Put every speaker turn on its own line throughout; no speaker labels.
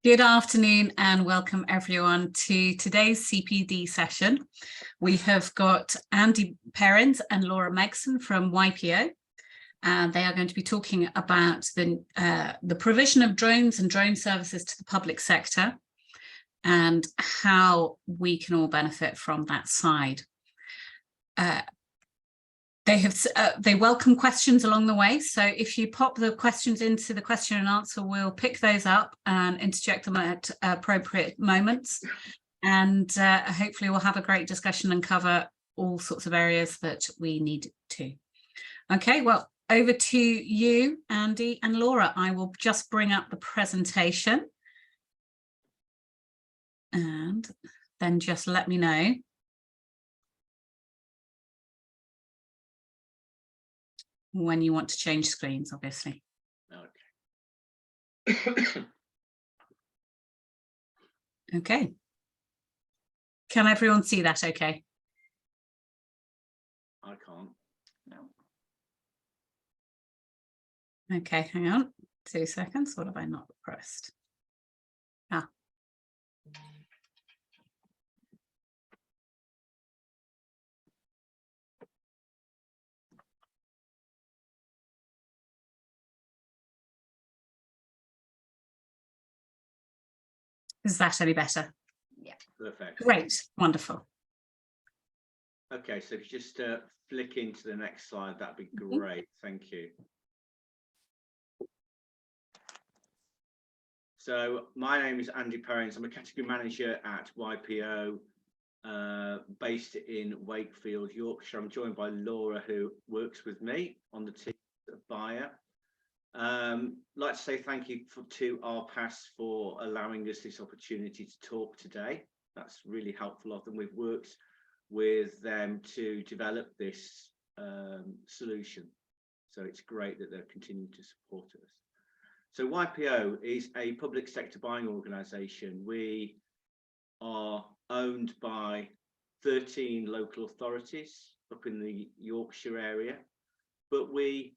Good afternoon and welcome everyone to today's CPD session. We have got Andy Perrins and Laura Megson from YPO, and they are going to be talking about the provision of drones and drone services to the public sector and how we can all benefit from that side. They welcome questions along the way, so if you pop the questions into the question and answer, we'll pick those up and interject them at appropriate moments, and hopefully we'll have a great discussion and cover all sorts of areas that we need to. Okay, well, over to you, Andy and Laura. I will just bring up the presentation and then just let me know when you want to change screens, obviously.
Okay.
Okay. Can everyone see that okay?
I can't.
No. Okay, hang on 2 seconds. What have I not pressed? Ah. Is that any better?
Yeah. Perfect.
Great, wonderful.
Okay, so if you just flick into the next slide, that'd be great. Thank you. So my name is Andy Perrins. I'm a category manager at YPO, based in Wakefield, Yorkshire. I'm joined by Laura, who works with me on the team at Buyer. Like to say thank you to ARPAS for allowing us this opportunity to talk today. That's really helpful of them. We've worked with them to develop this solution, so it's great that they're continuing to support us. So YPO is a public sector buying organisation. We are owned by 13 local authorities up in the Yorkshire area, but we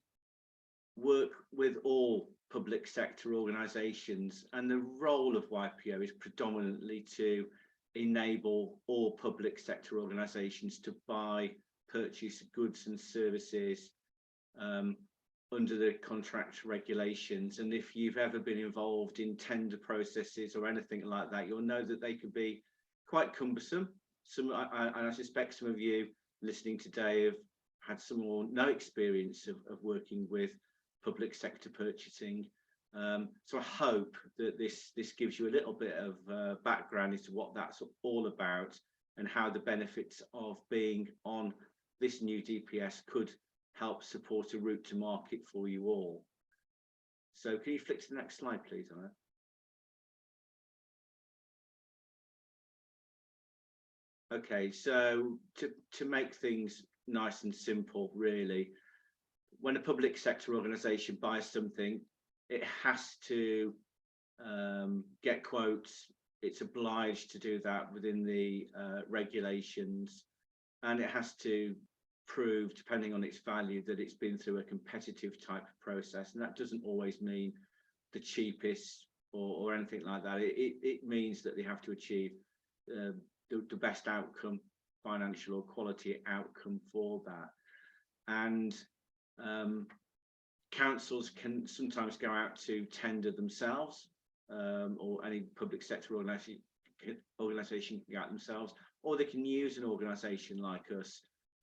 work with all public sector organisations, and the role of YPO is predominantly to enable all public sector organisations to buy, purchase goods and services under the contract regulations. And if you've ever been involved in tender processes or anything like that, you'll know that they can be quite cumbersome. And I suspect some of you listening today have had some or no experience of working with public sector purchasing. So I hope that this gives you a little bit of background as to what that's all about and how the benefits of being on this new DPS could help support a route to market for you all. So can you flick to the next slide, please, Anna? Okay, so to make things nice and simple, really, when a public sector organisation buys something, it has to get quotes. It's obliged to do that within the regulations, and it has to prove, depending on its value, that it's been through a competitive type of process. And that doesn't always mean the cheapest or anything like that. It means that they have to achieve the best outcome, financial or quality outcome for that. And councils can sometimes go out to tender themselves, or any public sector organisation can go out themselves, or they can use an organisation like us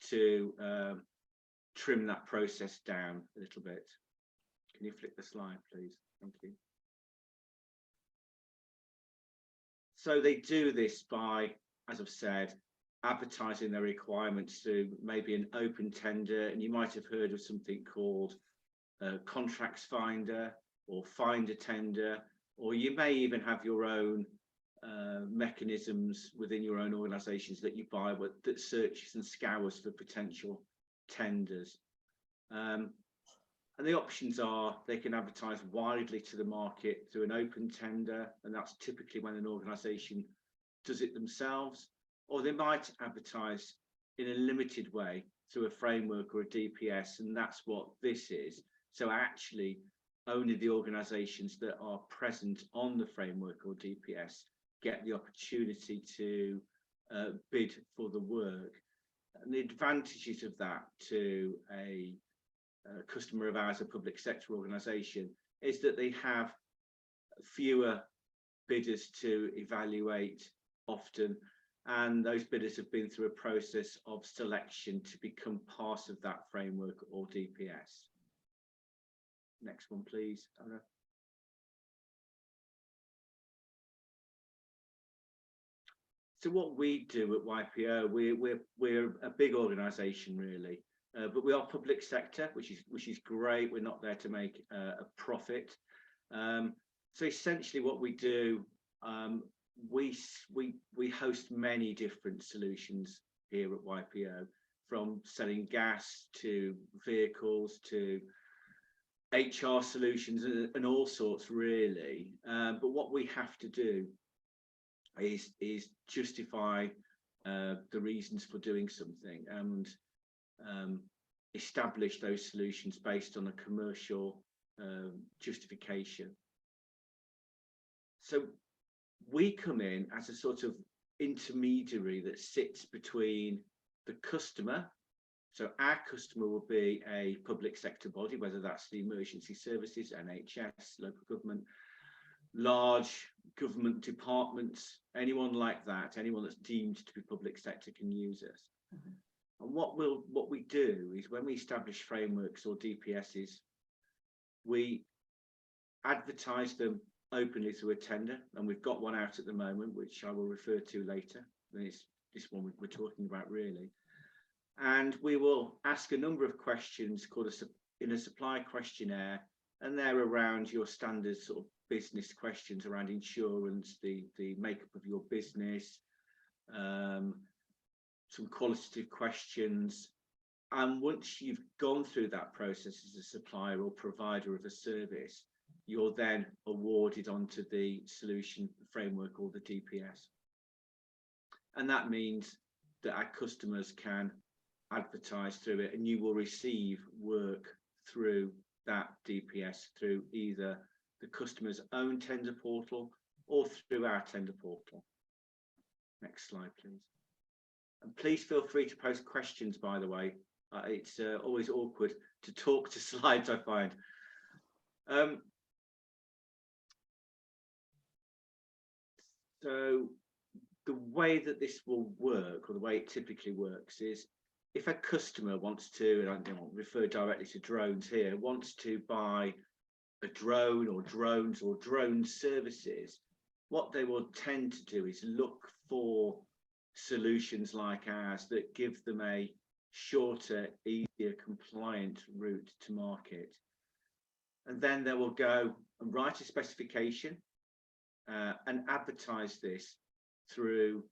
to trim that process down a little bit. Can you flick the slide, please? Thank you. So they do this by, as I've said, advertising their requirements through maybe an open tender, and you might have heard of something called Contracts Finder or Find a Tender, or you may even have your own mechanisms within your own organisations that you buy that searches and scours for potential tenders. And the options are they can advertise widely to the market through an open tender, and that's typically when an organisation does it themselves, or they might advertise in a limited way through a framework or a DPS, and that's what this is. So actually only the organisations that are present on the framework or DPS get the opportunity to bid for the work. And the advantages of that to a customer of ours, a public sector organisation, is that they have fewer bidders to evaluate often, and those bidders have been through a process of selection to become part of that framework or DPS. Next one, please, Anna. So what we do at YPO, we're a big organisation really, but we are public sector, which is great. We're not there to make a profit. So essentially, what we do, we host many different solutions here at YPO, from selling gas to vehicles to HR solutions and all sorts really. But what we have to do is justify the reasons for doing something and establish those solutions based on a commercial justification. So we come in as a sort of intermediary that sits between the customer. So our customer will be a public sector body, whether that's the emergency services, NHS, local government, large government departments, anyone like that, anyone that's deemed to be public sector can use us. And what we do is, when we establish frameworks or DPSs, we advertise them openly through a tender, and we've got one out at the moment, which I will refer to later. And it's this one we're talking about really. And we will ask a number of questions called in a supply questionnaire, and they're around your standard sort of business questions around insurance, the makeup of your business, some qualitative questions. And once you've gone through that process as a supplier or provider of a service, you're then awarded onto the solution framework or the DPS. And that means that our customers can advertise through it, and you will receive work through that DPS through either the customer's own tender portal or through our tender portal. Next slide, please. And please feel free to post questions, by the way. It's always awkward to talk to slides, I find. So the way that this will work, or the way it typically works, is if a customer wants to, and I don't refer directly to drones here, wants to buy a drone or drones or drone services, what they will tend to do is look for solutions like ours that give them a shorter, easier, compliant route to market. And then they will go and write a specification and advertise this through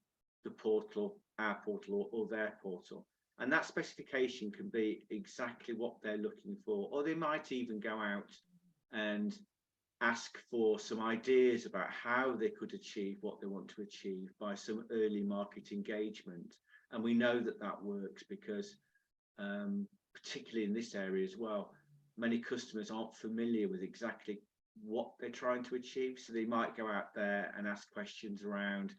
the portal, our portal or their portal. And that specification can be exactly what they're looking for, or they might even go out and ask for some ideas about how they could achieve what they want to achieve by some early market engagement. And we know that that works because, particularly in this area as well, many customers aren't familiar with exactly what they're trying to achieve. So they might go out there and ask questions around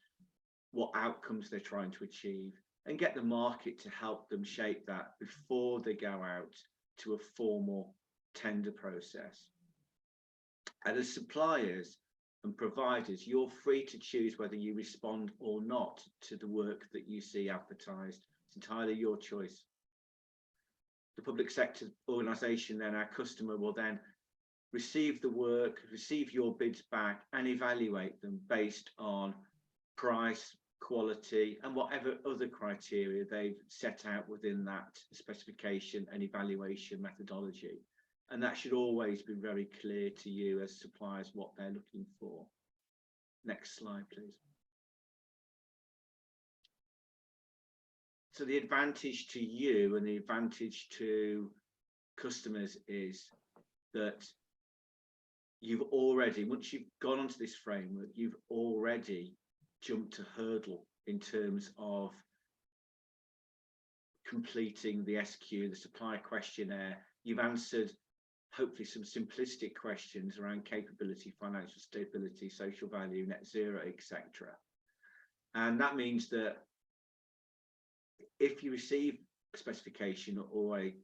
what outcomes they're trying to achieve, and get the market to help them shape that before they go out to a formal tender process. And as suppliers and providers, you're free to choose whether you respond or not to the work that you see advertised. It's entirely your choice. The public sector organisation, then our customer, will then receive the work, receive your bids back, and evaluate them based on price, quality, and whatever other criteria they've set out within that specification and evaluation methodology. And that should always be very clear to you as suppliers what they're looking for. Next slide, please. So the advantage to you and the advantage to customers is that you've already, once you've gone onto this framework, you've already jumped a hurdle in terms of completing the SQ, the supplier questionnaire. You've answered hopefully some simplistic questions around capability, financial stability, social value, net zero, etc. And that means that if you receive a specification or a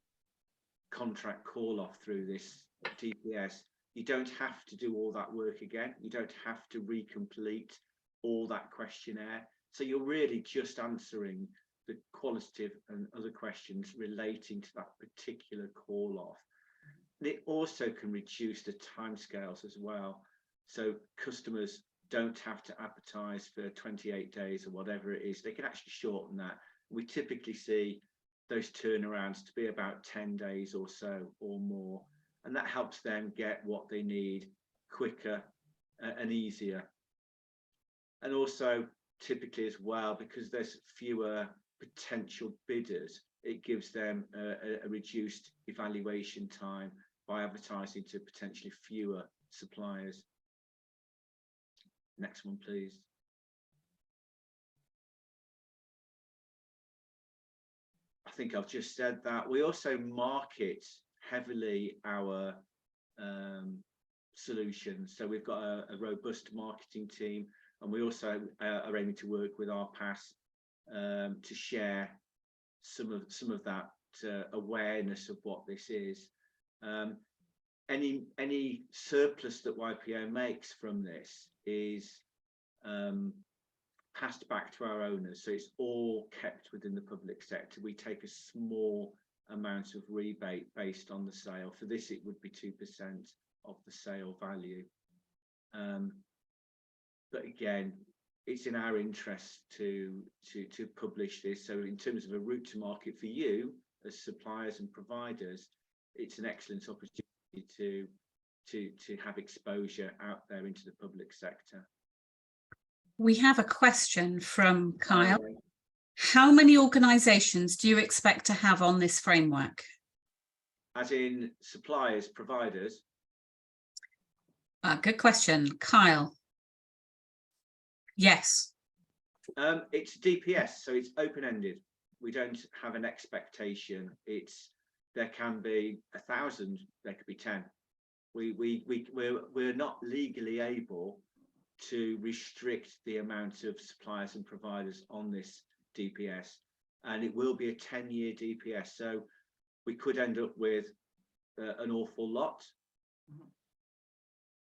contract call off through this DPS, you don't have to do all that work again. You don't have to recomplete all that questionnaire. So you're really just answering the qualitative and other questions relating to that particular call off. And it also can reduce the timescales as well. So customers don't have to advertise for 28 days or whatever it is. They can actually shorten that. We typically see those turnarounds to be about 10 days or so or more. And that helps them get what they need quicker and easier. And also typically as well, because there's fewer potential bidders, it gives them a reduced evaluation time by advertising to potentially fewer suppliers. Next one, please. I think I've just said that. We also market heavily our solutions. So we've got a robust marketing team, and we also are aiming to work with ARPAS to share some of that awareness of what this is. Any surplus that YPO makes from this is passed back to our owners, so it's all kept within the public sector. We take a small amount of rebate based on the sale. For this, it would be 2% of the sale value. But again, it's in our interest to publish this. So in terms of a route to market for you as suppliers and providers, it's an excellent opportunity to have exposure out there into the public sector.
We have a question from Kyle. How many organisations do you expect to have on this framework?
As in suppliers, providers?
Good question, Kyle. Yes.
It's DPS, so it's open-ended. We don't have an expectation. There can be 1,000, there could be 10. We're not legally able to restrict the amount of suppliers and providers on this DPS, and it will be a 10-year DPS. So we could end up with an awful lot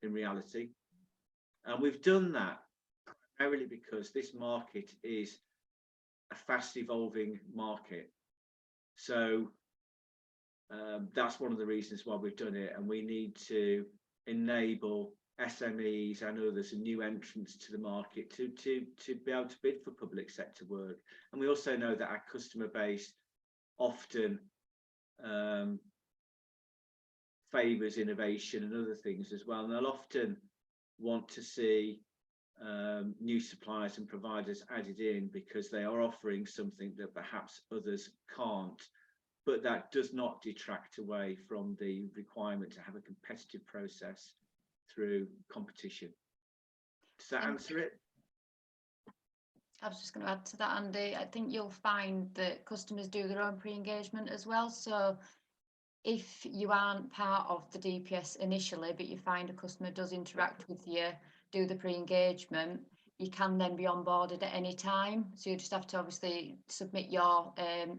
in reality, and we've done that primarily because this market is a fast evolving market. So that's one of the reasons why we've done it, and we need to enable SMEs and others and new entrants to the market to be able to bid for public sector work. And we also know that our customer base often favours innovation and other things as well, and they'll often want to see new suppliers and providers added in because they are offering something that perhaps others can't. But that does not detract away from the requirement to have a competitive process through competition. Does that answer it?
I was just going to add to that, Andy. I think you'll find that customers do their own pre-engagement as well. So if you aren't part of the DPS initially, but you find a customer does interact with you, do the pre-engagement, you can then be onboarded at any time. So you just have to obviously submit your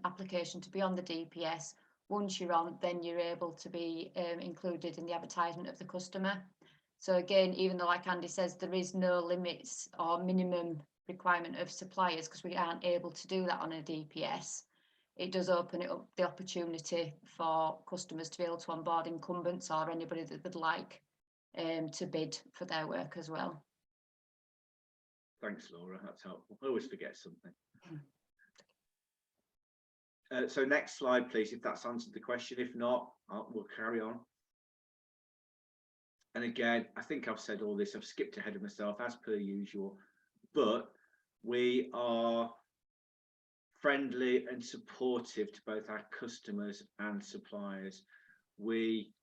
application to be on the DPS. Once you're on, then you're able to be included in the advertisement of the customer. So again, even though, like Andy says, there is no limits or minimum requirement of suppliers because we aren't able to do that on a DPS, it does open it up the opportunity for customers to be able to onboard incumbents or anybody that would like to bid for their work as well.
Thanks, Laura, that's helpful. I always forget something. So next slide, please, if that's answered the question. If not, we'll carry on. And again, I think I've said all this. I've skipped ahead of myself as per usual, but we are friendly and supportive to both our customers and suppliers. We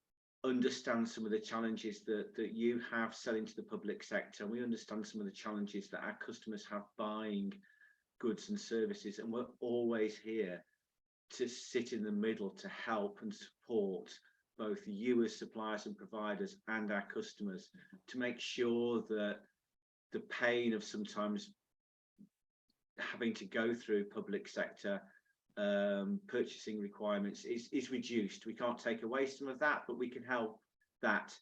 understand some of the challenges that you have selling to the public sector. We understand some of the challenges that our customers have buying goods and services, and we're always here to sit in the middle to help and support both you as suppliers and providers and our customers to make sure that the pain of sometimes having to go through public sector purchasing requirements is reduced. We can't take away some of that, but we can help that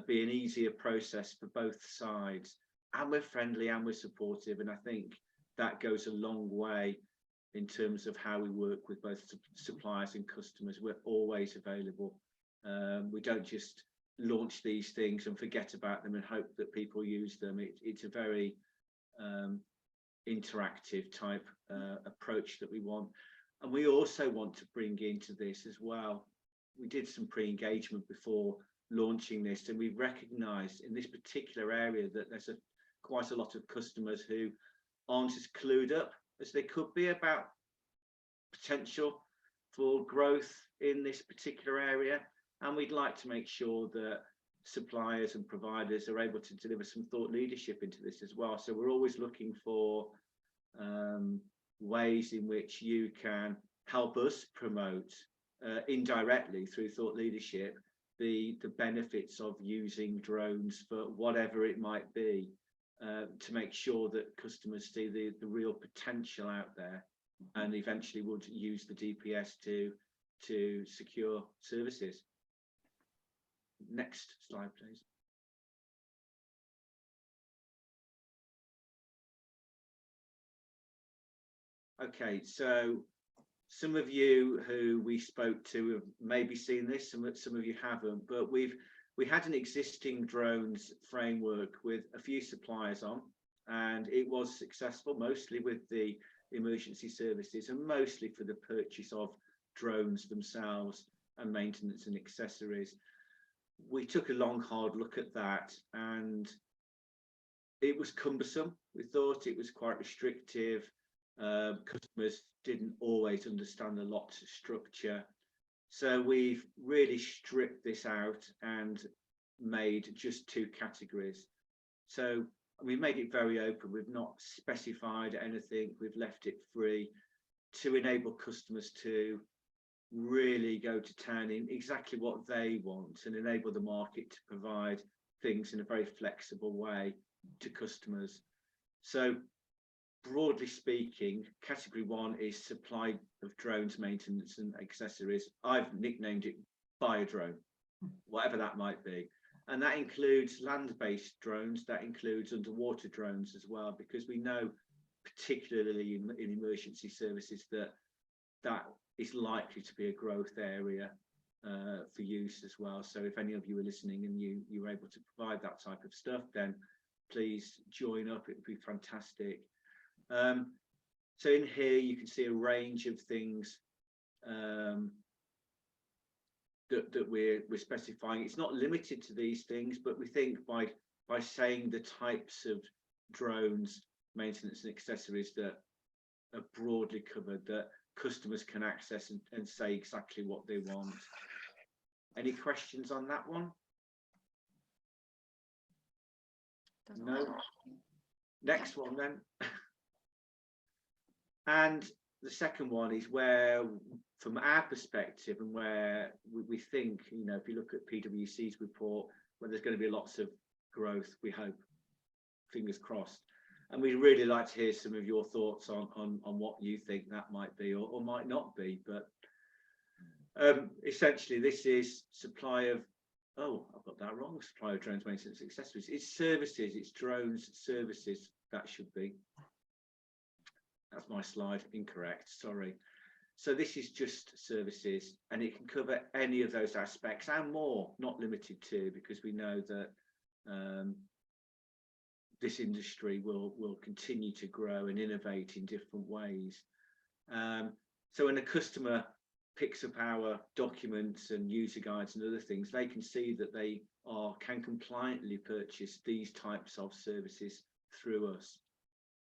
be an easier process for both sides. And we're friendly and we're supportive, and I think that goes a long way in terms of how we work with both suppliers and customers. We're always available. We don't just launch these things and forget about them and hope that people use them. It's a very interactive type approach that we want. And we also want to bring into this as well. We did some pre-engagement before launching this, and we've recognised in this particular area that there's quite a lot of customers who aren't as clued up as they could be about potential for growth in this particular area. And we'd like to make sure that suppliers and providers are able to deliver some thought leadership into this as well. So we're always looking for ways in which you can help us promote indirectly through thought leadership the benefits of using drones for whatever it might be, to make sure that customers see the real potential out there and eventually would use the DPS to secure services. Next slide, please. Okay, so some of you who we spoke to have maybe seen this, some of you haven't, but we had an existing drones framework with a few suppliers on, and it was successful, mostly with the emergency services and mostly for the purchase of drones themselves and maintenance and accessories. We took a long, hard look at that, and it was cumbersome. We thought it was quite restrictive. Customers didn't always understand the lot structure. So we've really stripped this out and made just 2 categories. So we made it very open. We've not specified anything. We've left it free to enable customers to really go to town in exactly what they want and enable the market to provide things in a very flexible way to customers. So broadly speaking, category 1 is supply of drones, maintenance and accessories. I've nicknamed it buy a drone, whatever that might be. And that includes land-based drones, that includes underwater drones as well, because we know, particularly in emergency services, that is likely to be a growth area for use as well. So if any of you are listening and you were able to provide that type of stuff, then please join up. It would be fantastic. So in here you can see a range of things that we're specifying. It's not limited to these things, but we think by saying the types of drones, maintenance and accessories that are broadly covered, that customers can access and say exactly what they want. Any questions on that one? No. Next one then. And the second one is where, from our perspective, and where we think, if you look at PwC's report, where there's going to be lots of growth, we hope, fingers crossed. And we'd really like to hear some of your thoughts on what you think that might be or might not be. But essentially, this is supply of, I've got that wrong, supply of drones, maintenance, accessories. It's services, it's drones, services, that should be. That's my slide, incorrect, sorry. So this is just services, and it can cover any of those aspects and more, not limited to, because we know that this industry will continue to grow and innovate in different ways. So when a customer picks up our documents and user guides and other things, they can see that they can compliantly purchase these types of services through us.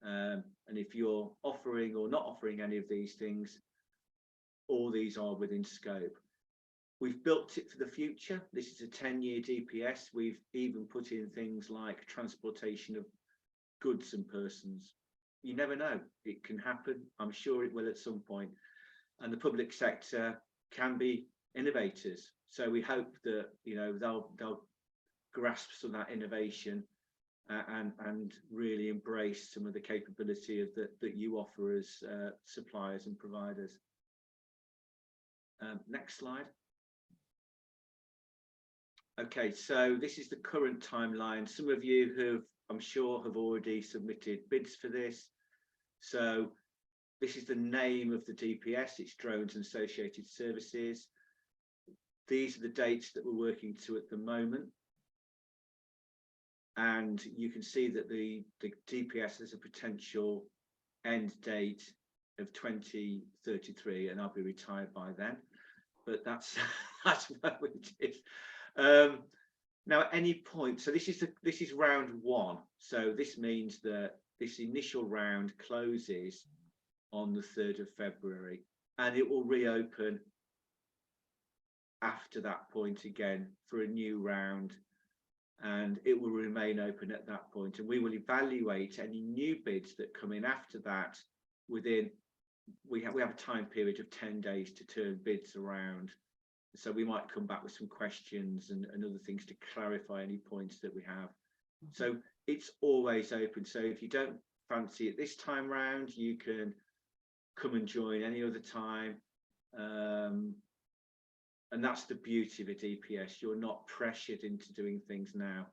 And if you're offering or not offering any of these things, all these are within scope. We've built it for the future. This is a 10-year DPS. We've even put in things like transportation of goods and persons. You never know, it can happen. I'm sure it will at some point. And the public sector can be innovators. So we hope that, you know, they'll grasp some of that innovation and really embrace some of the capability of that you offer as suppliers and providers. Next slide. Okay, so this is the current timeline. Some of you have, I'm sure, have already submitted bids for this. So this is the name of the DPS, it's Drones and Associated Services. These are the dates that we're working to at the moment. And you can see that the DPS has a potential end date of 2033, and I'll be retired by then. But that's where it is. Now, at any point, so this is round one. So this means that this initial round closes on the 3rd of February, and it will reopen after that point again for a new round, and it will remain open at that point. And we will evaluate any new bids that come in after that within, we have a time period of 10 days to turn bids around. So we might come back with some questions and other things to clarify any points that we have. So it's always open. So if you don't fancy it this time round, you can come and join any other time. And that's the beauty of a DPS. You're not pressured into doing things now.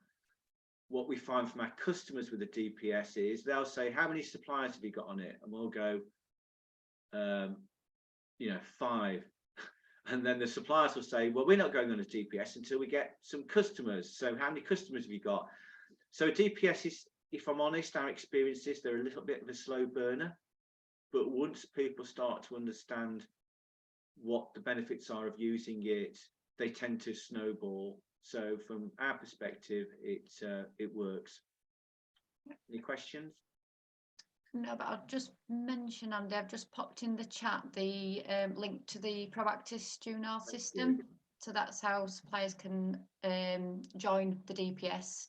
What we find from our customers with a DPS is they'll say, how many suppliers have you got on it? And we'll go, 5. And then the suppliers will say, well, we're not going on a DPS until we get some customers. So how many customers have you got? So DPS is, if I'm honest, our experiences, they're a little bit of a slow burner. But once people start to understand what the benefits are of using it, they tend to snowball. So from our perspective, it works. Any questions?
No, but I'll just mention, Andy, I've just popped in the chat the link to the Proactis due north system. So that's how suppliers can join the DPS.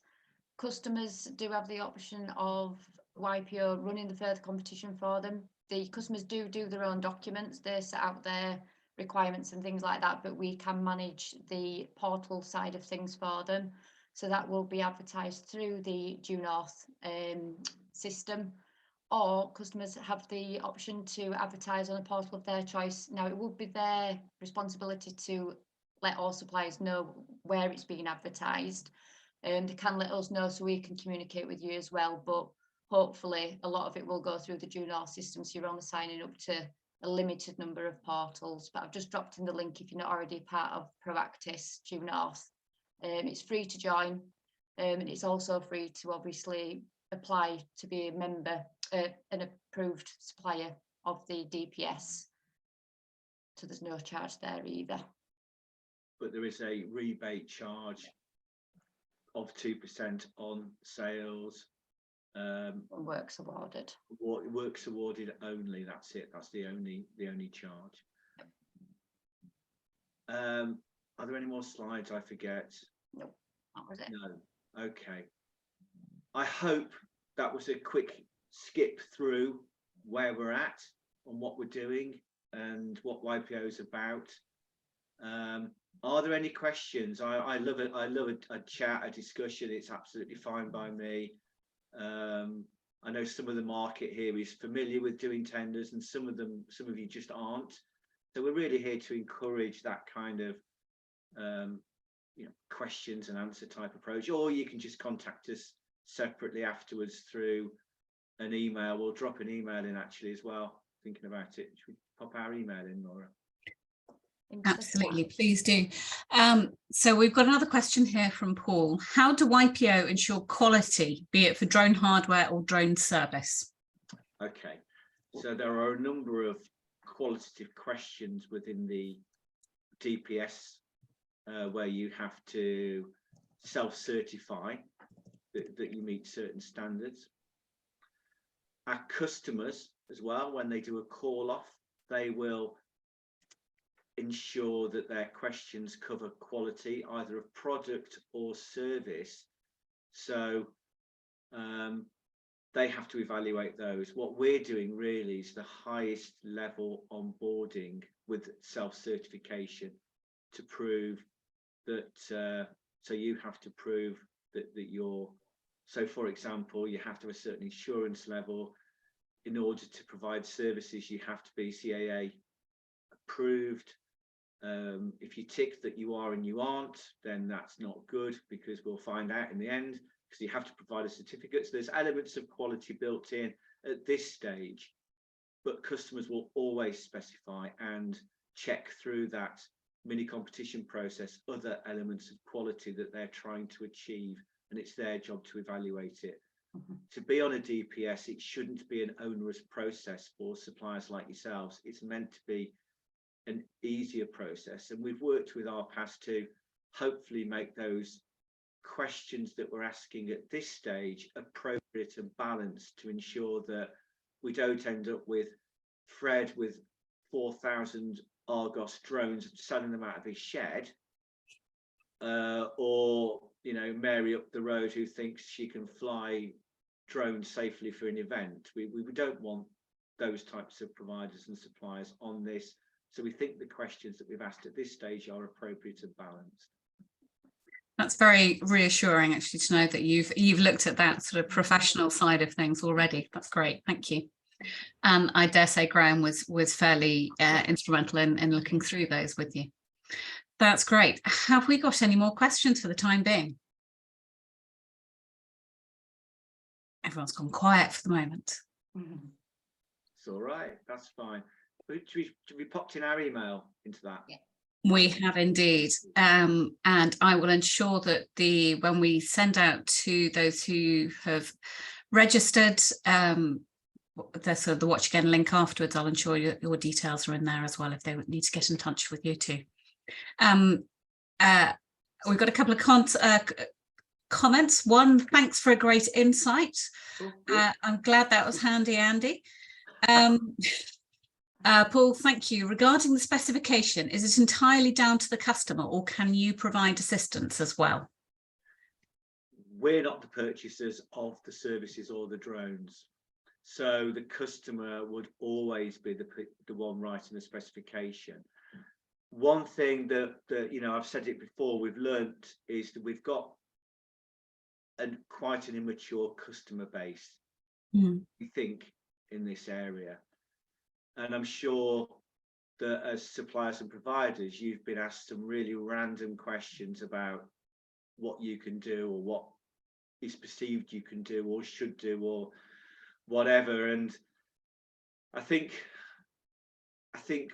Customers do have the option of YPO running the further competition for them. The customers do their own documents, they set out their requirements and things like that, but we can manage the portal side of things for them. So that will be advertised through the due north system. Or customers have the option to advertise on a portal of their choice. Now, it would be their responsibility to let all suppliers know where it's being advertised. They can let us know so we can communicate with you as well. But hopefully, a lot of it will go through the due north system. So you're only signing up to a limited number of portals. But I've just dropped in the link if you're not already part of Proactis due north. It's free to join, and it's also free to obviously apply to be a member, an approved supplier of the DPS. So there's no charge there either.
But there is a rebate charge of 2% on sales.
Works awarded.
Works awarded only. That's it. That's the only charge. Are there any more slides I forget?
No, that was it.
No. Okay. I hope that was a quick skip through where we're at and what we're doing and what YPO is about. Are there any questions? I love it. I love a chat, a discussion. It's absolutely fine by me. I know some of the market here is familiar with doing tenders, and some of you just aren't. So we're really here to encourage that kind of questions and answer type approach. Or you can just contact us separately afterwards through an email. We'll drop an email in actually as well. Thinking about it, should we pop our email in, Laura?
Absolutely, please do. So we've got another question here from Paul. How do YPO ensure quality, be it for drone hardware or drone service? Okay,
so there are a number of qualitative questions within the DPS where you have to self-certify that you meet certain standards. Our customers as well, when they do a call off, they will ensure that their questions cover quality, either of product or service. So they have to evaluate those. What we're doing really is the highest level onboarding with self-certification to prove that, so you have to prove that you're, so for example, you have to have a certain insurance level. In order to provide services, you have to be CAA approved. If you tick that you are and you aren't, then that's not good, because we'll find out in the end, because you have to provide a certificate. So there's elements of quality built in at this stage, but customers will always specify and check through that mini competition process other elements of quality that they're trying to achieve, and it's their job to evaluate it. To be on a DPS, it shouldn't be an onerous process for suppliers like yourselves. It's meant to be an easier process, and we've worked with ARPAS to hopefully make those questions that we're asking at this stage appropriate and balanced, to ensure that we don't end up with Fred with 4,000 Argos drones selling them out of his shed, or Mary up the road who thinks she can fly drones safely for an event. We don't want those types of providers and suppliers on this. So we think the questions that we've asked at this stage are appropriate and balanced.
That's very reassuring, actually, to know that you've looked at that sort of professional side of things already. That's great, thank you. And I dare say Graham was fairly instrumental in looking through those with you. That's great. Have we got any more questions for the time being? Everyone's gone quiet for the moment.
It's all right, that's fine. Should we popped in our email into that?
Yeah.
We have indeed, and I will ensure that when we send out to those who have registered, there's sort of the Watch Again link afterwards. I'll ensure your details are in there as well if they would need to get in touch with you too. We've got a couple of comments. One, thanks for a great insight. I'm glad that was handy, Andy. Paul, thank you. Regarding the specification, is it entirely down to the customer, or can you provide assistance as well?
We're not the purchasers of the services or the drones, so the customer would always be the one writing the specification. One thing that I've said it before, we've learnt is that we've got quite an immature customer base, we think, in this area. And I'm sure that as suppliers and providers, you've been asked some really random questions about what you can do, or what is perceived you can do or should do, or whatever. And I think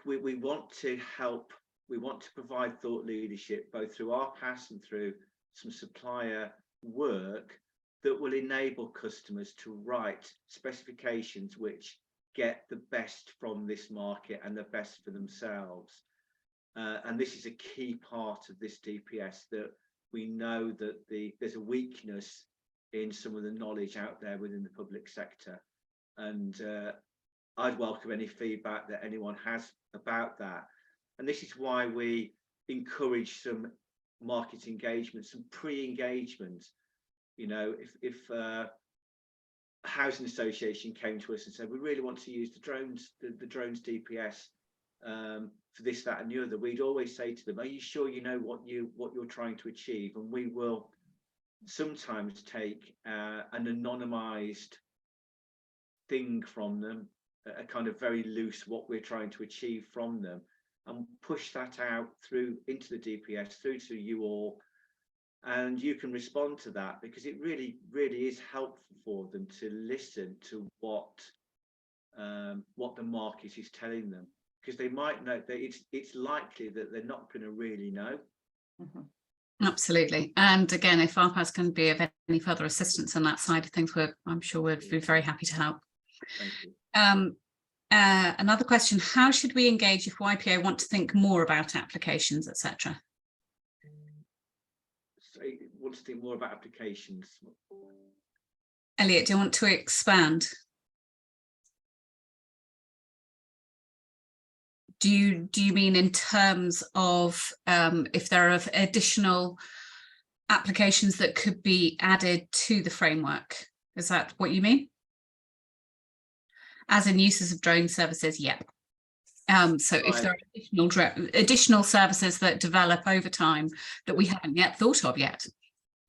we want to help. We want to provide thought leadership, both through ARPAS and through some supplier work, that will enable customers to write specifications which get the best from this market and the best for themselves. And this is a key part of this DPS, that we know that there's a weakness in some of the knowledge out there within the public sector. And I'd welcome any feedback that anyone has about that. And this is why we encourage some market engagement, some pre-engagement. If a housing association came to us and said, we really want to use the drones DPS for this, that and the other, we'd always say to them, are you sure you know what you're trying to achieve? And we will sometimes take an anonymized thing from them, a kind of very loose what we're trying to achieve from them, and push that out through into the DPS, through to you all. And you can respond to that, because it really is helpful for them to listen to what the market is telling them, because they might know that it's likely that they're not going to really know.
Absolutely. And again, if ARPAS can be of any further assistance on that side of things, I'm sure we'd be very happy to help.
Thank you.
Another question: how should we engage if YPO want to think more about applications, etc.?
Want to think more about applications.
Elliot, do you want to expand? Do you mean in terms of if there are additional applications that could be added to the framework? Is that what you mean? As in uses of drone services? Yep. So if there are additional services that develop over time that we haven't yet thought of yet.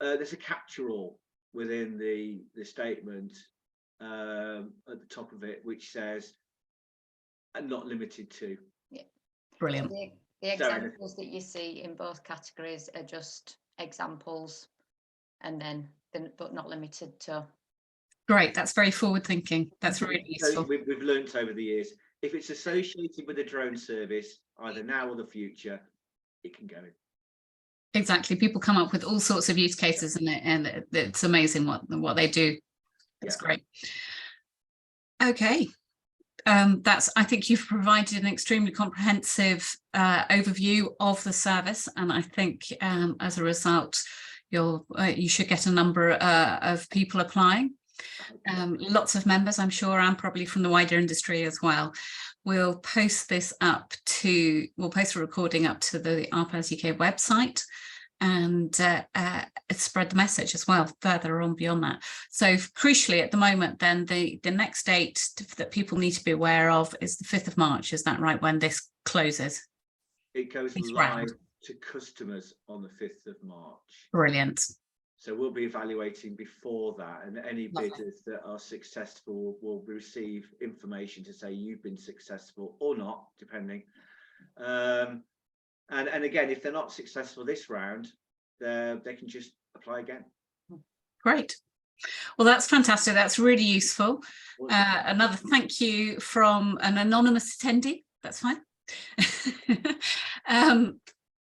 There's a catch-all within the statement at the top of it, which says, and not limited to.
Yeah.
Brilliant.
The examples that you see in both categories are just examples, and then but not limited to.
Great, that's very forward thinking. That's really useful.
We've learnt over the years, if it's associated with a drone service, either now or the future, it can go in.
Exactly. People come up with all sorts of use cases, and it's amazing what they do. It's great. Okay. I think you've provided an extremely comprehensive overview of the service, and I think as a result, you should get a number of people applying. Lots of members, I'm sure, and probably from the wider industry as well. We'll post this we'll post a recording up to the ARPAS-UK website, and spread the message as well further on beyond that. So crucially at the moment, then the next date that people need to be aware of is the 5th of March. Is that right, when this closes?
It goes
It's
live
round.
to customers on the 5th of March.
Brilliant.
So we'll be evaluating before that, and any bidders that are successful will receive information to say you've been successful or not, depending. And again, if they're not successful this round, they can just apply again.
Great. Well, that's fantastic. That's really useful. Another thank you from an anonymous attendee. That's fine.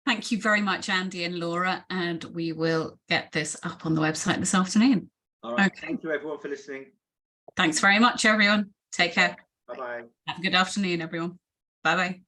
Thank you very much, Andy and Laura, and we will get this up on the website this afternoon.
All right.
Okay.
Thank you, everyone, for listening.
Thanks very much, everyone. Take care.
Bye-bye.
Have a good afternoon, everyone. Bye-bye.